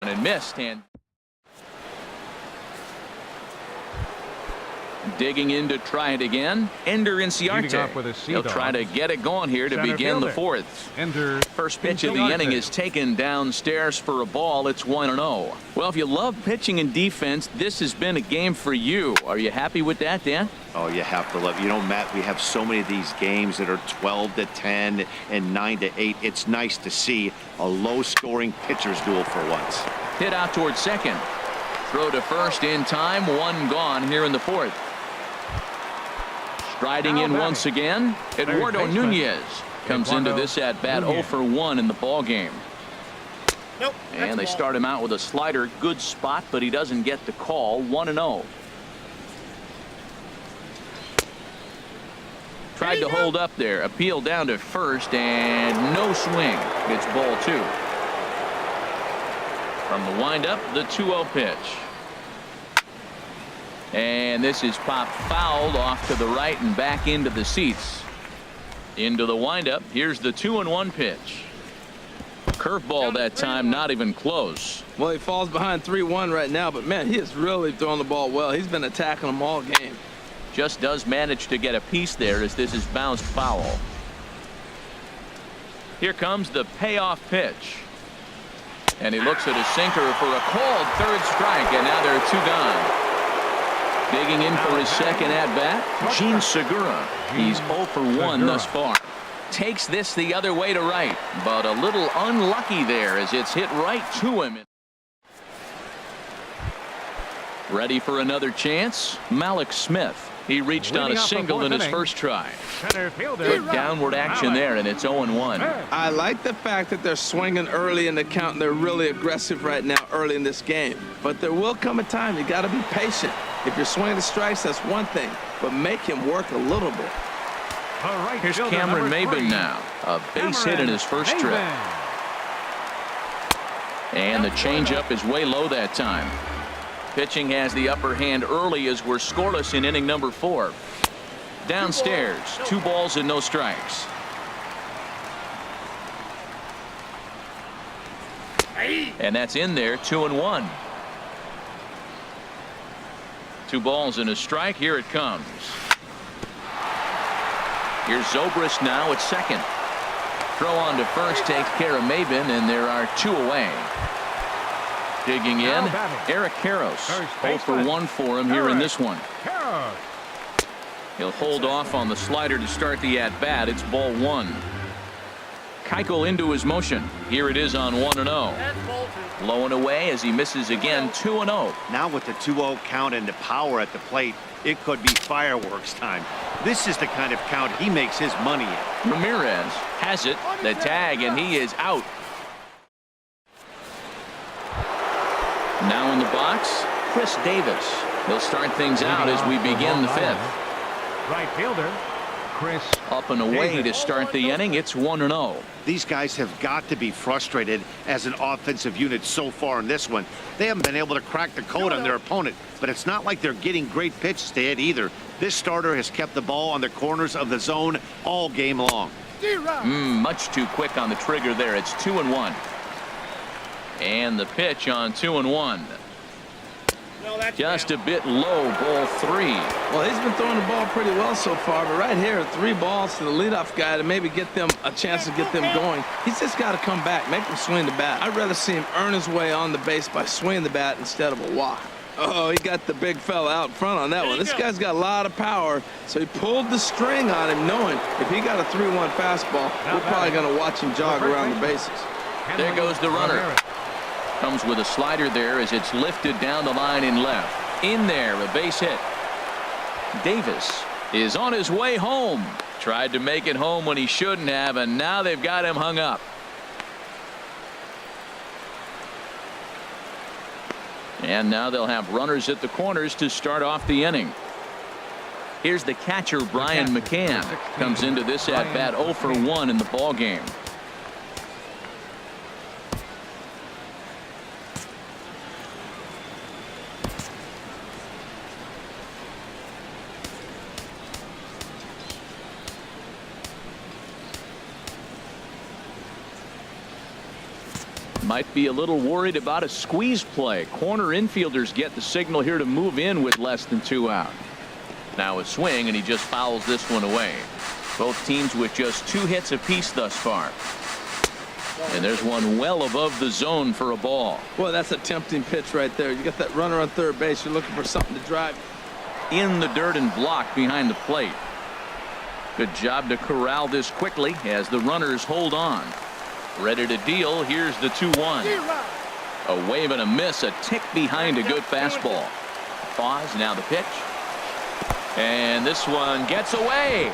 and missed. And digging in to try it again. Ender Inciarte. He'll try to get it going here to begin the fourth. First pitch of the inning is taken downstairs for a ball. It's 1-0. Well, if you love pitching and defense, this has been a game for you. Are you happy with that, Dan? Oh, you have to love it. You know, Matt, we have so many of these games that are 12-10 and 9-8. It's nice to see a low-scoring pitcher's duel for once. Hit out towards second. Throw to first in time. One gone here in the fourth. Striding in once again, Eduardo Nunez comes into this at bat 0 for 1 in the ball game. And they start him out with a slider. Good spot, but he doesn't get the call. 1-0. Tried to hold up there. Appeal down to first and no swing. It's ball 2. From the windup, the 2-0 pitch. And this is popped fouled off to the right and back into the seats. Into the windup. Here's the 2-1 pitch. Curveball that time, not even close. Well, he falls behind 3-1 right now, but man, he is really throwing the ball well. He's been attacking them all game. Just does manage to get a piece there as this is bounced foul. Here comes the payoff pitch. And he looks at a sinker for a called third strike, and now there are 2 gone. Digging in for his second at-bat, Gene Segura. He's 0 for 1 thus far. Takes this the other way to right, but a little unlucky there as it's hit right to him. Ready for another chance? Malik Smith. He reached on a single in his first try. Good downward action there, and it's 0-1. I like the fact that they're swinging early in the count, and they're really aggressive right now early in this game. But there will come a time you got to be patient. If you're swinging the strikes, that's one thing, but make him work a little bit. Here's Cameron Maybin now. A base hit in his first trip. And the changeup is way low that time. Pitching has the upper hand early as we're scoreless in inning number 4. Downstairs, 2 balls and no strikes. And that's in there, 2-1. 2 balls and a strike. Here it comes. Here's Zobrist now at second. Throw on to first takes care of Maybin, and there are 2 away. Digging in, Eric Karros. 0 for 1 for him here in this one. He'll hold off on the slider to start the at-bat. It's ball 1. Keuchel into his motion. Here it is on 1-0. Low and away as he misses again. 2-0. Now with the 2-0 count and the power at the plate, it could be fireworks time. This is the kind of count he makes his money in. Ramirez has it, the tag, and he is out. Now in the box, Chris Davis. He'll start things out as we begin the 5th. Right fielder, Chris. Up and away to start the inning. It's 1-0. These guys have got to be frustrated as an offensive unit so far in this one. They haven't been able to crack the code on their opponent, but it's not like they're getting great pitches to hit either. This starter has kept the ball on the corners of the zone all game long. Much too quick on the trigger there. It's 2-1. And the pitch on 2-1. Just a bit low, ball 3. Well, he's been throwing the ball pretty well so far, but right here, 3 balls to the leadoff guy to maybe get them a chance to get them going. He's just got to come back, make him swing the bat. I'd rather see him earn his way on the base by swinging the bat instead of a walk. Oh, he got the big fella out front on that one. This guy's got a lot of power, so he pulled the string on him, knowing if he got a 3-1 fastball, we're probably going to watch him jog around the bases. There goes the runner. Comes with a slider there as it's lifted down the line in left. In there, a base hit. Davis is on his way home. Tried to make it home when he shouldn't have, and now they've got him hung up. And now they'll have runners at the corners to start off the inning. Here's the catcher, Brian McCann. Comes into this at bat 0 for 1 in the ball game. Might be a little worried about a squeeze play. Corner infielders get the signal here to move in with less than 2 out. Now a swing, and he just fouls this one away. Both teams with just 2 hits apiece thus far. And there's one well above the zone for a ball. Boy, that's a tempting pitch right there. You got that runner on third base. You're looking for something to drive. In the dirt and blocked behind the plate. Good job to corral this quickly as the runners hold on. Ready to deal. Here's the 2-1. A wave and a miss, a tick behind a good fastball. Pause, now the pitch. And this one gets away.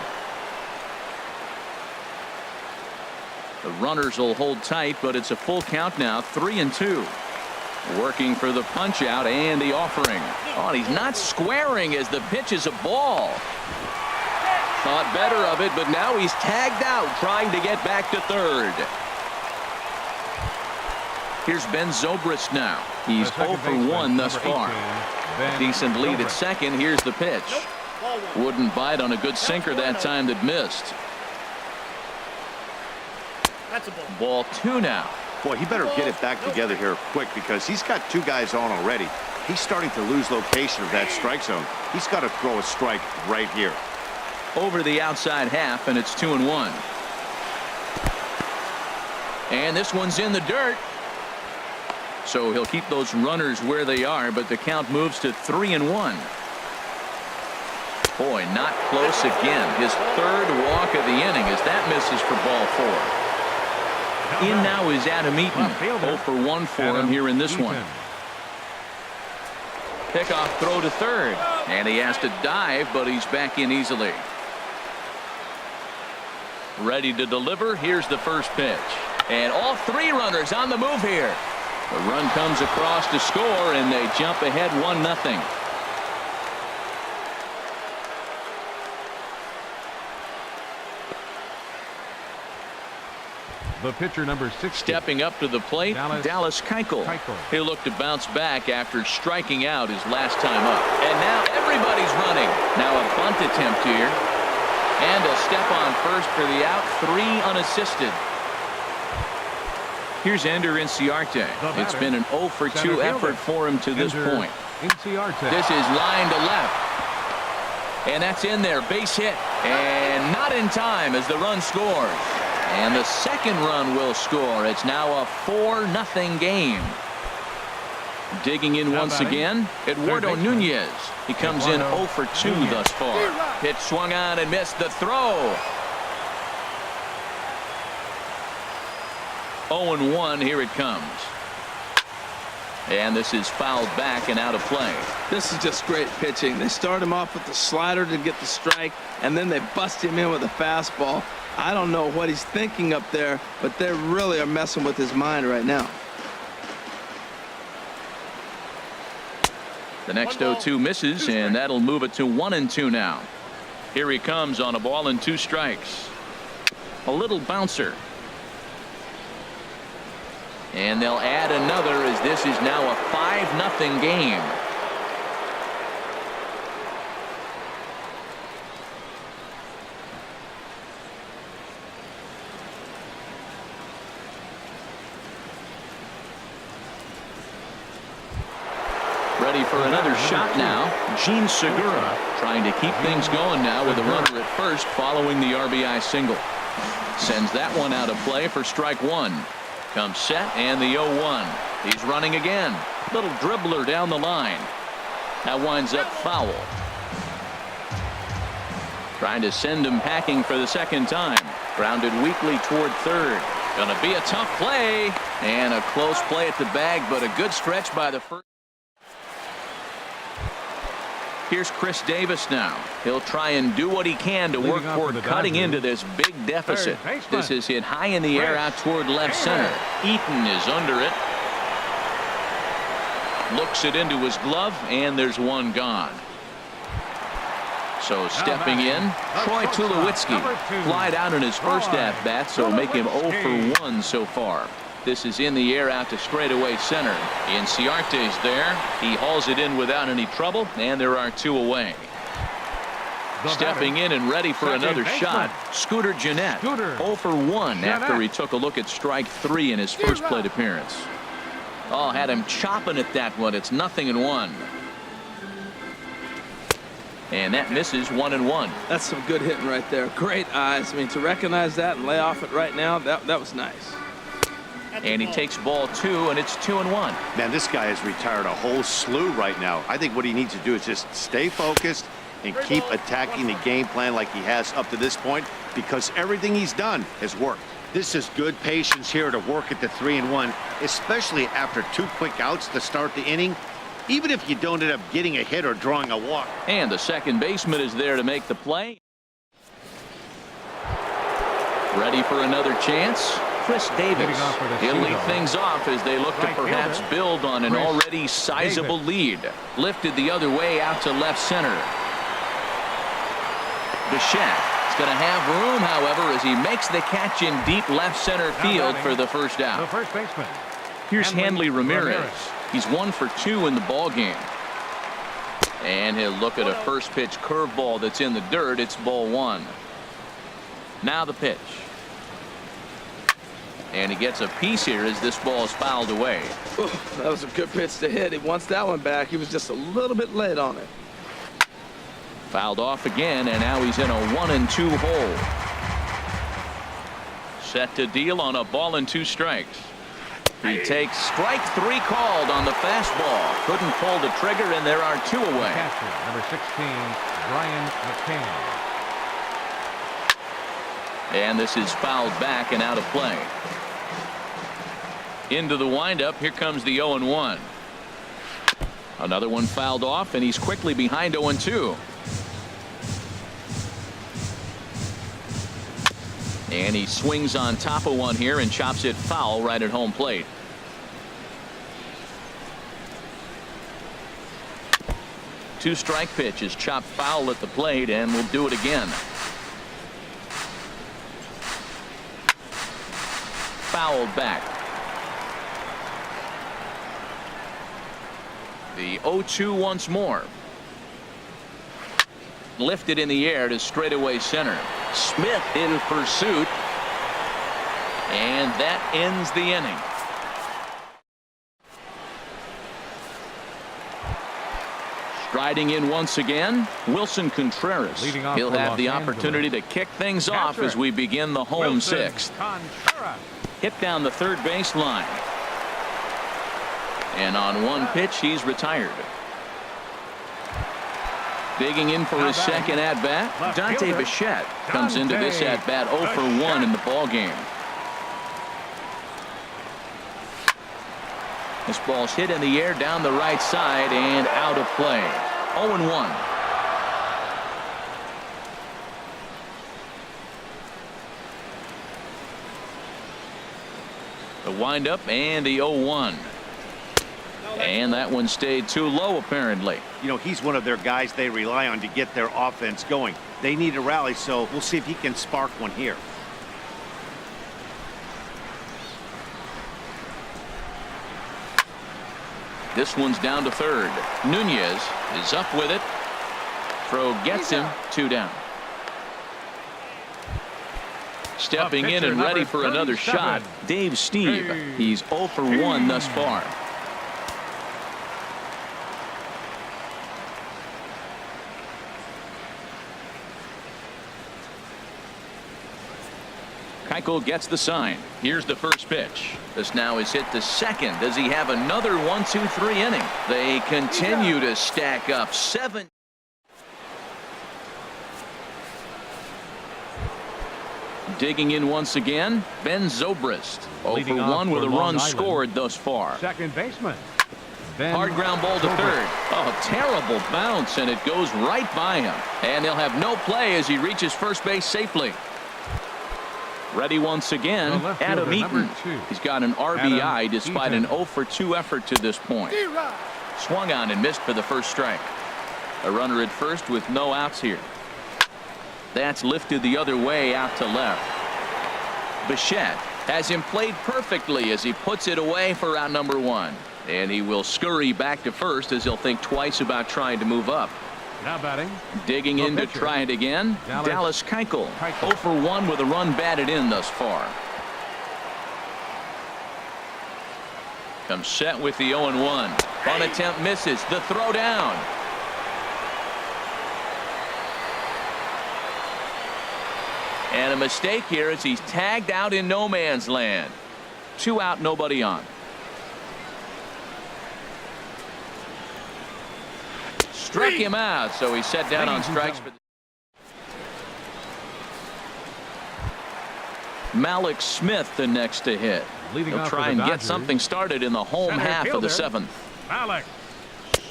The runners will hold tight, but it's a full count now, 3-2. Working for the punch out and the offering. Oh, and he's not squaring as the pitch is a ball. Thought better of it, but now he's tagged out trying to get back to third. Here's Ben Zobrist now. He's 0 for 1 thus far. Decent lead at second. Here's the pitch. Wouldn't bite on a good sinker that time that missed. Ball 2 now. Boy, he better get it back together here quick because he's got 2 guys on already. He's starting to lose location of that strike zone. He's got to throw a strike right here. Over the outside half, and it's 2-1. And this one's in the dirt. So he'll keep those runners where they are, but the count moves to 3-1. Boy, not close again. His 3rd walk of the inning as that misses for ball 4. In now is Adam Eaton. 0 for 1 for him here in this one. Pickoff throw to third. And he has to dive, but he's back in easily. Ready to deliver. Here's the first pitch. And all 3 runners on the move here. The run comes across to score, and they jump ahead 1-0. The pitcher, number 60. Stepping up to the plate, Dallas Keuchel. He'll look to bounce back after striking out his last time up. And now everybody's running. Now a bunt attempt here. And a step on first for the out. 3 unassisted. Here's Ender Inciarte. It's been an 0 for 2 effort for him to this point. This is line to left. And that's in there. Base hit. And not in time as the run scores. And the second run will score. It's now a 4-0 game. Digging in once again, Eduardo Nunez. He comes in 0 for 2 thus far. Pitch swung on and missed the throw. 0-1. Here it comes. And this is fouled back and out of play. This is just great pitching. They start him off with the slider to get the strike, and then they bust him in with a fastball. I don't know what he's thinking up there, but they really are messing with his mind right now. The next 0-2 misses, and that'll move it to 1-2 now. Here he comes on a ball and 2 strikes. A little bouncer. And they'll add another as this is now a 5-0 game. Ready for another shot now. Gene Segura trying to keep things going now with a runner at first following the RBI single. Sends that one out of play for strike 1. Comes set and the 0-1. He's running again. Little dribbler down the line. That winds up foul. Trying to send him packing for the second time. Grounded weakly toward third. Gonna be a tough play. And a close play at the bag, but a good stretch by the first. Here's Chris Davis now. He'll try and do what he can to work toward cutting into this big deficit. This is hit high in the air out toward left center. Eaton is under it. Looks it into his glove, and there's one gone. So stepping in, Troy Tulowitzki. Flied out in his first at-bat, so make him 0 for 1 so far. This is in the air out to straightaway center. Inciarte's there. He hauls it in without any trouble, and there are 2 away. Stepping in and ready for another shot, Scooter Gennett. 0 for 1 after he took a look at strike 3 in his first plate appearance. Oh, had him chopping at that one. It's 0-1. And that misses 1-1. That's some good hitting right there. Great eyes. I mean, to recognize that and lay off it right now, that was nice. And he takes ball 2, and it's 2-1. Man, this guy has retired a whole slew right now. I think what he needs to do is just stay focused and keep attacking the game plan like he has up to this point, because everything he's done has worked. This is good patience here to work at the 3-1, especially after 2 quick outs to start the inning. Even if you don't end up getting a hit or drawing a walk. And the second baseman is there to make the play. Ready for another chance. Chris Davis. He'll lead things off as they look to perhaps build on an already sizable lead. Lifted the other way out to left center. Bichette is going to have room, however, as he makes the catch in deep left center field for the first out. The first baseman. Here's Hanley Ramirez. He's 1 for 2 in the ball game. And he'll look at a first pitch curveball that's in the dirt. It's ball 1. Now the pitch. And he gets a piece here as this ball is fouled away. Ooh, that was a good pitch to hit. He wants that one back. He was just a little bit late on it. Fouled off again, and now he's in a 1-2 hole. Set to deal on a ball and 2 strikes. He takes strike 3 called on the fastball. Couldn't pull the trigger, and there are 2 away. Catcher, number 16, Brian McCann. And this is fouled back and out of play. Into the windup. Here comes the 0-1. Another one fouled off, and he's quickly behind 0-2. And he swings on top of one here and chops it foul right at home plate. Two-strike pitch is chopped foul at the plate, and we'll do it again. Fouled back. The 0-2 once more. Lifted in the air to straightaway center. Smith in pursuit. And that ends the inning. Striding in once again, Wilson Contreras. He'll have the opportunity to kick things off as we begin the home 6th. Hit down the third base line. And on one pitch, he's retired. Digging in for his second at-bat, Dante Bichette comes into this at-bat 0 for 1 in the ball game. This ball's hit in the air down the right side and out of play. 0-1. The windup and the 0-1. And that one stayed too low, apparently. You know, he's one of their guys they rely on to get their offense going. They need a rally, so we'll see if he can spark one here. This one's down to third. Nunez is up with it. Throw gets him. 2 down. Stepping in and ready for another shot, Dave Steve. He's 0 for 1 thus far. Keuchel gets the sign. Here's the first pitch. This now is hit to second. Does he have another 1-2-3 inning? They continue to stack up 7. Digging in once again, Ben Zobrist. 0 for 1 with a run scored thus far. Second baseman. Hard ground ball to third. Oh, terrible bounce, and it goes right by him. And they'll have no play as he reaches first base safely. Ready once again, Adam Eaton. He's got an RBI despite an 0 for 2 effort to this point. Swung on and missed for the first strike. A runner at first with no outs here. That's lifted the other way out to left. Bichette has him played perfectly as he puts it away for out number 1. And he will scurry back to first as he'll think twice about trying to move up. Now batting. Digging in to try it again. Dallas Keuchel. 0 for 1 with a run batted in thus far. Comes set with the 0-1. On attempt misses. The throw down. And a mistake here as he's tagged out in no man's land. 2 out, nobody on. Struck him out, so he's set down on strikes. Malik Smith the next to hit. He'll try and get something started in the home half of the 7th. Malik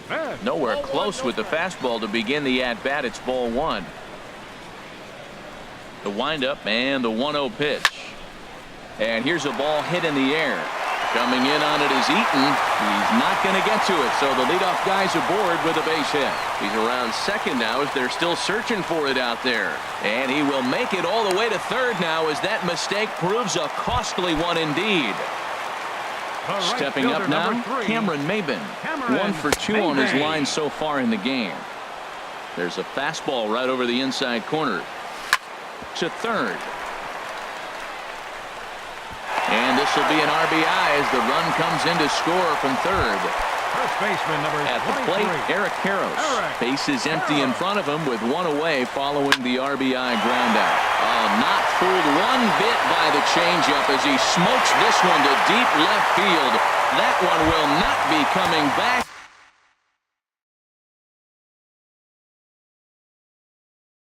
Smith. Nowhere close with the fastball to begin the at-bat. It's ball 1. The windup and the 1-0 pitch. And here's a ball hit in the air. Coming in on it is Eaton. He's not going to get to it, so the leadoff guy's aboard with a base hit. He's around second now as they're still searching for it out there. And he will make it all the way to third now as that mistake proves a costly one indeed. Right Stepping up now, 3, Cameron Maben. 1 for 2 on his line so far in the game. There's a fastball right over the inside corner. To third. And this will be an RBI as the run comes in to score from third. First baseman number At the plate, 23. Eric Karros. Base is empty in front of him with 1 away following the RBI ground out. Oh, not fooled one bit by the changeup as he smokes this one to deep left field. That one will not be coming back.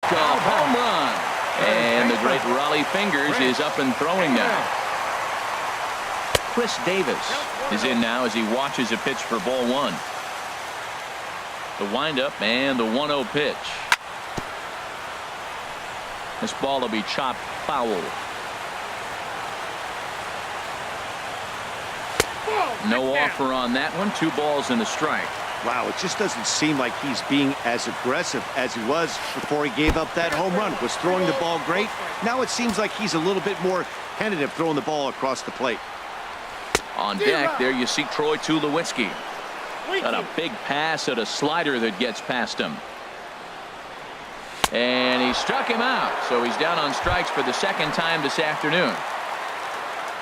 A home run. And the great Raleigh Fingers is up and throwing now. Chris Davis is in now as he watches a pitch for ball 1. The windup and the 1-0 pitch. This ball will be chopped foul. No offer on that one. 2 balls and a strike. Wow, it just doesn't seem like he's being as aggressive as he was before he gave up that home run. Was throwing the ball great. Now it seems like he's a little bit more tentative throwing the ball across the plate. On deck, there you see Troy Tulowitzki. Got a big pass at a slider that gets past him. And he struck him out, so he's down on strikes for the 2nd time this afternoon.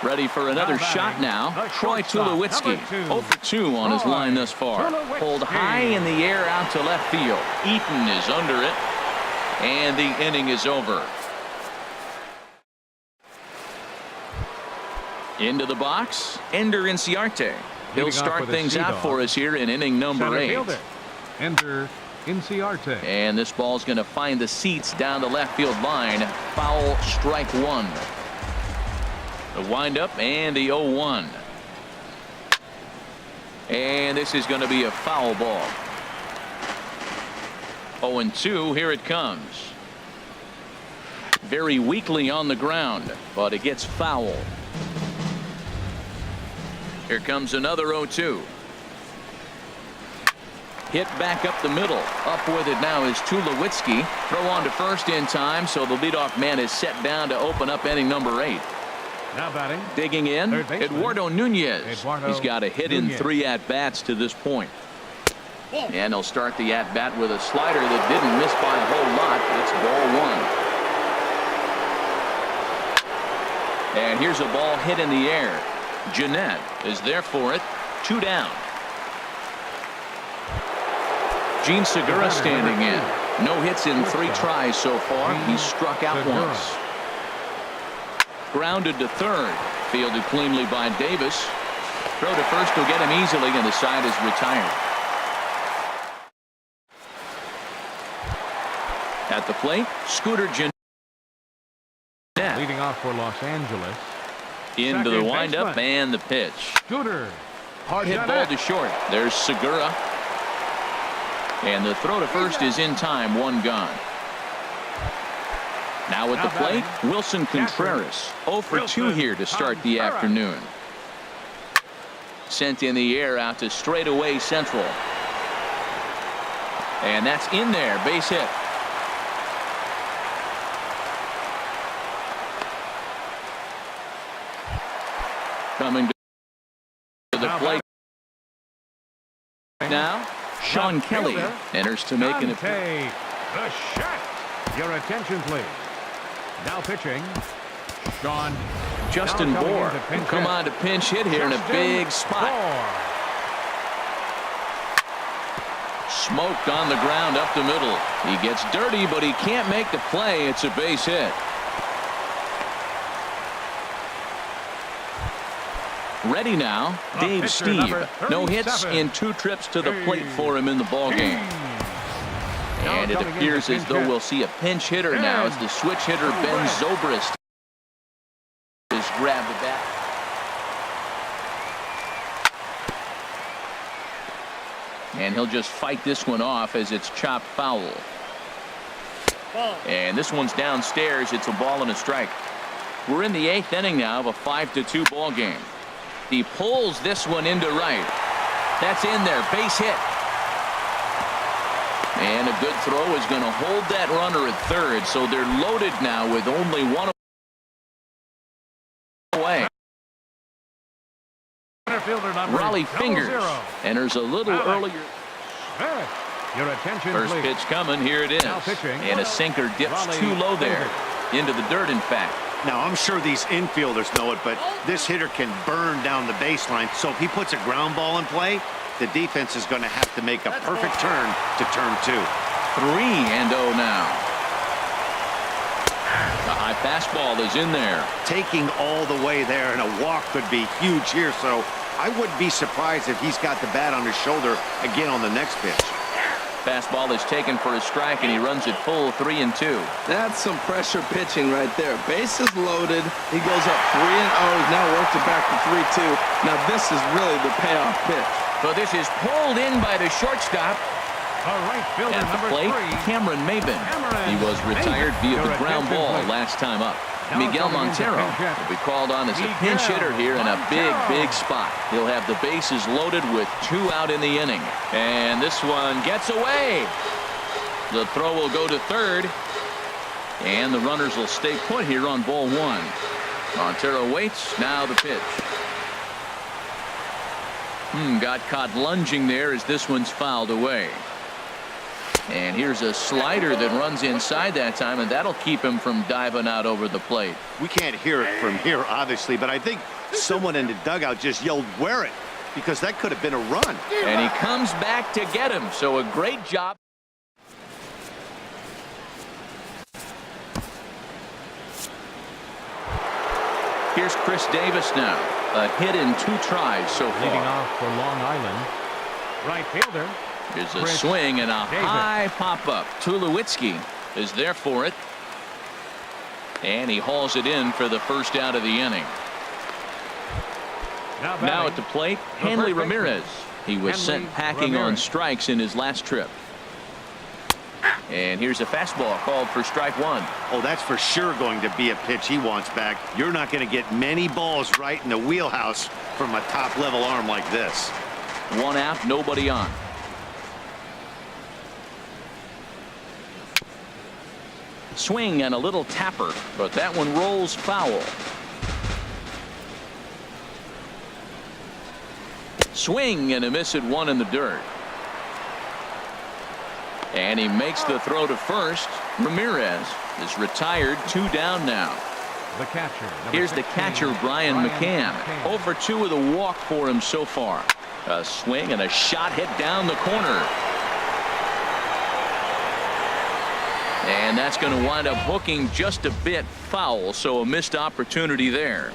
Ready for another shot now. Troy Tulowitzki, 0 for 2 on his line thus far. Pulled high in the air out to left field. Eaton is under it, and the inning is over. Into the box, Ender Inciarte. He'll start things out for us here in inning number 8. Ender Inciarte. And this ball's going to find the seats down the left field line. Foul, strike 1. The windup and the 0-1. And this is going to be a foul ball. 0-2, here it comes. Very weakly on the ground, but it gets foul. Here comes another 0-2. Hit back up the middle. Up with it now is Tulowitzki. Throw on to first in time, so the leadoff man is set down to open up inning number 8. Now batting. Digging in, Eduardo Nunez. He's got a hit in 3 at-bats to this point. And he'll start the at-bat with a slider that didn't miss by a whole lot. It's ball 1. And here's a ball hit in the air. Jeanette is there for it. 2 down. Gene Segura standing in. No hits in 3 tries so far. He's struck out once. Grounded to third. Fielded cleanly by Davis. Throw to first will get him easily, and the side is retired. At the plate, Scooter Jeanette. Leading off for Los Angeles. Into the windup and the pitch. Scooter. Hard hit ball to short. There's Segura. And the throw to first is in time. 1 gone. Now at the plate, Wilson Contreras. 0 for 2 here to start the afternoon. Sent in the air out to straightaway central. And that's in there. Base hit. Coming to the plate now, Sean Kelly enters to make an appearance. The shot. Your attention, please. Now pitching, Sean Justin Now coming Bohr in to pinch come hit. on to pinch hit here in a Justin big spot. Bohr. Smoked on the ground up the middle. He gets dirty, but he can't make the play. It's a base hit. Ready now, Dave pitcher, Steve. number No hits 37. in 2 trips to the plate for him in the ball game. And it coming in appears to as pinch though hit. we'll see a pinch hitter now as the switch hitter Ben Zobrist has grabbed the bat. And he'll just fight this one off as it's chopped foul. And this one's downstairs. It's a ball and a strike. We're in the 8th inning now of a 5-2 ball game. He pulls this one into right. That's in there. Base hit. And a good throw is going to hold that runner at third. So they're loaded now with only one away. Raleigh Fingers enters a little earlier. Your attention, First please. pitch coming. Here it is. Now pitching. And a sinker dips Raleigh too low there. Fingers. Into the dirt, in fact. Now, I'm sure these infielders know it, but this hitter can burn down the baseline. So if he puts a ground ball in play, the defense is going to have to make a perfect turn to turn 2. 3-0 now. The high fastball is in there. Taking all the way there, and a walk could be huge here. So I wouldn't be surprised if he's got the bat on his shoulder again on the next pitch. Fastball is taken for a strike, and he runs it full 3-2. That's some pressure pitching right there. Bases loaded. He goes up 3-0. He's now worked it back to 3-2. Now this is really the payoff pitch. So this is pulled in by the shortstop. A right fielder, At the number plate, 3. Cameron Maben. Cameron He was retired via Your the ground attention, ball please. last time up. Now Miguel coming into Montero pinch hit. will be called on as a pinch Miguel hitter here in a Montero. big spot. He'll have the bases loaded with 2 out in the inning. And this one gets away. The throw will go to third. And the runners will stay put here on ball 1. Montero waits. Now the pitch. Got caught lunging there as this one's fouled away. And here's a slider that runs inside that time, and that'll keep him from diving out over the plate. We can't hear it from here, obviously, but I think someone in the dugout just yelled, "Wear it," because that could have been a run. And he comes back to get him. So a great job. Here's Chris Davis now. A hit in 2 tries so Leading far. off for Long Island. Right fielder. Here's a Chris swing and a Davis. high pop-up. Tulowitzki is there for it. And he hauls it in for the first out of the inning. Now batting, at the plate, the Hanley first baseman, Ramirez. He was Hanley sent packing on Ramirez. strikes in his last trip. And here's a fastball called for strike 1. Oh, that's for sure going to be a pitch he wants back. You're not going to get many balls right in the wheelhouse from a top-level arm like this. 1 out, nobody on. Swing and a little tapper, but that one rolls foul. Swing and a miss at 1 in the dirt. And he makes the throw to first. Ramirez is retired, 2 down now. The catcher. number Here's the 16, catcher, Brian McCann. 0 for 2 with a walk for him so far. A swing and a shot hit down the corner. And that's going to wind up hooking just a bit foul, so a missed opportunity there.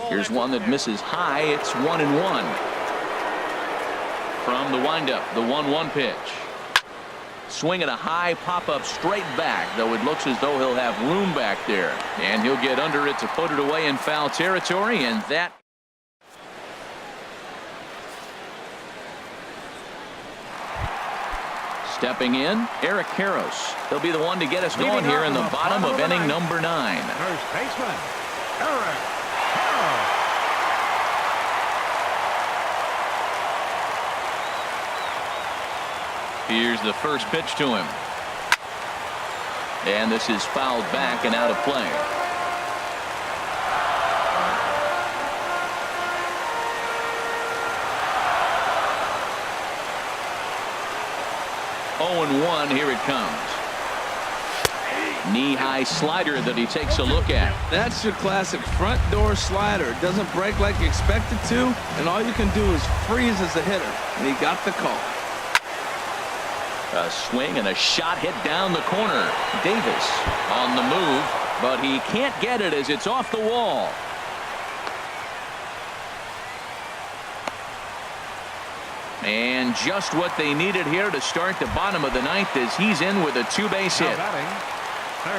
Here's one that misses high. It's 1-1. From the windup, the 1-1 pitch. Swinging a high pop-up straight back, though it looks as though he'll have room back there. And he'll get under it to put it away in foul territory, and that... Stepping in, Eric Karros. He'll be the one to get us going here in the bottom of inning number 9. First baseman, Eric Karros. Here's the first pitch to him. And this is fouled back and out of play. Oh, 1, here it comes. Knee-high slider that he takes a look at. That's your classic front door slider. It doesn't break like you expect it to, and all you can do is freeze as a hitter. And he got the call. A swing and a shot hit down the corner. Davis on the move, but he can't get it as it's off the wall. And just what they needed here to start the bottom of the ninth as he's in with a two-base hit.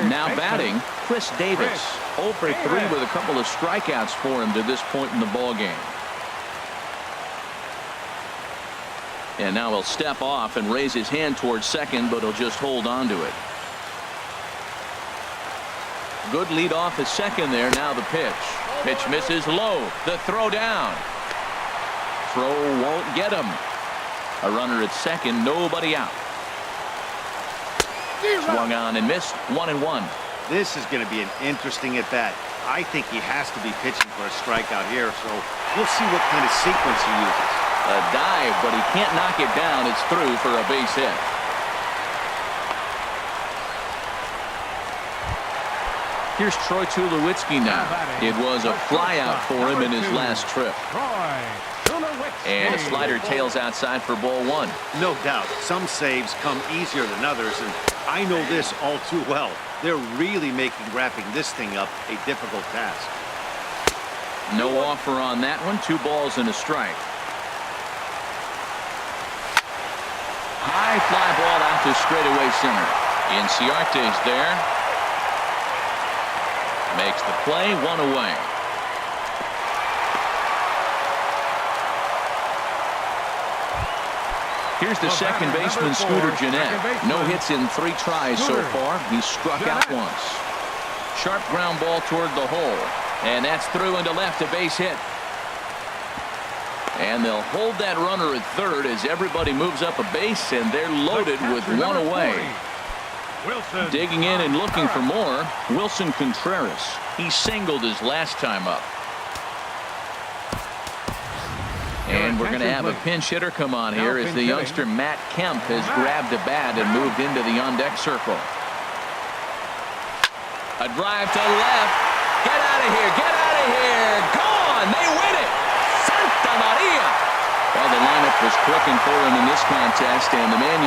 Now batting, Chris Davis. 0 for 3 with a couple of strikeouts for him to this point in the ball game. And now he'll step off and raise his hand towards second, but he'll just hold on to it. Good lead off at second there. Now the pitch. Pitch misses low. The throw down. Throw won't get him. A runner at second, nobody out. Swung on and missed. 1-1. This is going to be an interesting at bat. I think he has to be pitching for a strikeout here, so we'll see what kind of sequence he uses. A dive, but he can't knock it down. It's through for a base hit. Here's Troy Tulowitzki now. It was a flyout for him in his last trip. And a slider tails outside for ball one. No doubt. Some saves come easier than others, and I know this all too well. They're really making wrapping this thing up a difficult task. No offer on that one. 2 balls and a strike. High fly ball out to straightaway center. Inciarte's there. Makes the play. 1 away. Here's the second baseman, Scooter Gennett. No hits in 3 tries so far. He struck out once. Sharp ground ball toward the hole. And that's through into left, a base hit. And they'll hold that runner at third as everybody moves up a base, and they're loaded with 1 away. Digging in and looking for more, Wilson Contreras. He singled his last time up. And we're going to have a pinch hitter come on here as the youngster Matt Kemp has grabbed a bat and moved into the on-deck circle. A drive to left. Get out of here. Get out of here. Gone. They win it. Santa Maria. Well, the lineup was clicking for him in this contest, and the man you